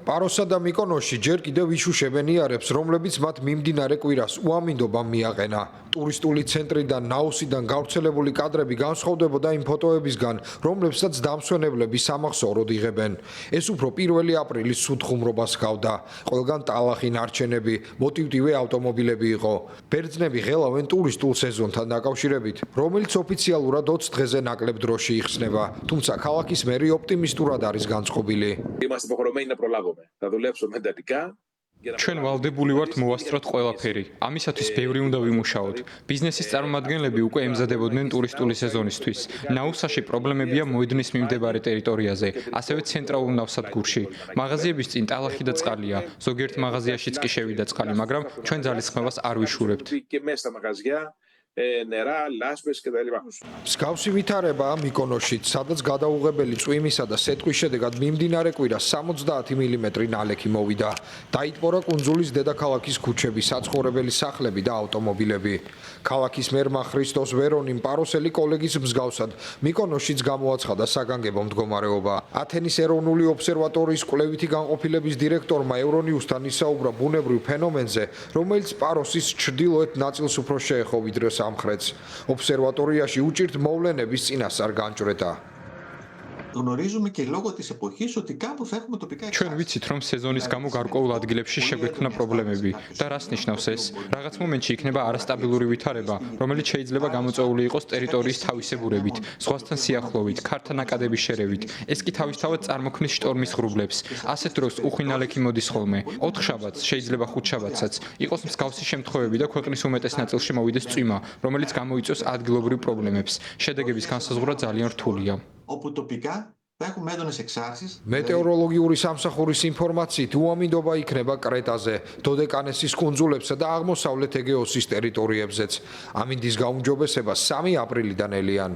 პაროსა და მიკონოში ჯერ კიდევ იშუშებენ იარებს, რომლებიც მათ მიმდინარე კვირას უამინდობამ მიაყენა. ტურისტული ცენტრიდან, ნაოსიდან გავრცელებული კადრები განსხვავდებოდა იმ ფოტოებისგან, რომლებსაც დამსვენებლები სამახსოვროდ იღებენ. ეს უფრო 1 აპრილის სუთხუმრობას ჰგავდა. ყველგან ტალახი ნარჩენები, მოტივტივე ავტომობილები იყო. ბერძნები ღელავენ ტურისტულ სეზონთან დაკავშირებით, რომელიც ოფიციალურად 20 დღეზე ნაკლებ დროში იხსნება, თუმცა ქალაქის მერი ოპტიმისტურად არის განწყობილი. ჩვენ ვალდებული ვართ მოვასწროთ ყველაფერი. ამისათვის ბევრი უნდა ვიმუშაოთ. ბიზნესის წარმომადგენლები უკვე ემზადებოდნენ ტურისტული სეზონისთვის. ნაუსაში პრობლემებია მოედნის მიმდებარე ტერიტორიაზე, ასევე ცენტრალურ ნავსადგურში. მაღაზიების წინ ტალახი და წყალია. ზოგიერთ მაღაზიაშიც კი შევიდა წყალი, მაგრამ ჩვენ ძალისხმევას არ ვიშურებთ. მსგავსი ვითარებაა მიკონოშიც, სადაც გადაუღებელი წვიმისა და სეტყვის შედეგად მიმდინარე კვირას 70 მმ ნალექი მოვიდა. დაიტბორა კუნძულის დედაქალაქის ქუჩები, საცხოვრებელი სახლები და ავტომობილები. ქალაქის მერმა ხრისტოს ვერონიმ პაროსელი კოლეგის მსგავსად მიკონოშიც გამოაცხადა საგანგებო მდგომარეობა. ათენის ეროვნული ობსერვატორიის კვლევითი განყოფილების დირექტორმა ევრონიუსთან ისაუბრა ბუნებრივ ფენომენზე, რომელიც პაროსის ჩრდილოეთ ნაწილს უფრო შეეხო ვიდრე სამხრეთს. ობსერვატორიაში უჭირთ მოვლენების წინასწარ განჭვრეტა. ჩვენ ვიცით, რომ სეზონის გამო გარკვეულ ადგილებში შეგვექმნა პრობლემები და რას ნიშნავს ეს? რაღაც მომენტში იქნება არასტაბილური ვითარება, რომელიც შეიძლება გამოწვეული იყოს ტერიტორიის თავისებურებით, ზღვასთან სიახლოვით, ქართა ნაკადების შერევით. ეს კი თავისთავად წარმოქმნის შტორმის ღრუბლებს. ასეთ დროს უხვი ნალექი მოდის ხოლმე. 4 შაბათს, შეიძლება 5 შაბათსაც, იყოს მსგავსი შემთხვევები და ქვეყნის უმეტეს ნაწილში მოვიდეს წვიმა, რომელიც გამოიწვევს ადგილობრივ პრობლემებს. შედეგების განსაზღვრა ძალიან რთულია. მეტეოროლოგიური სამსახურის ინფორმაციით უამინდობა იქნება კრეტაზე, დოდეკანესის კუნძულებსა და აღმოსავლეთ ეგეოსის ტერიტორიებზეც. ამინდის გაუმჯობესება 3 აპრილიდან ელიან.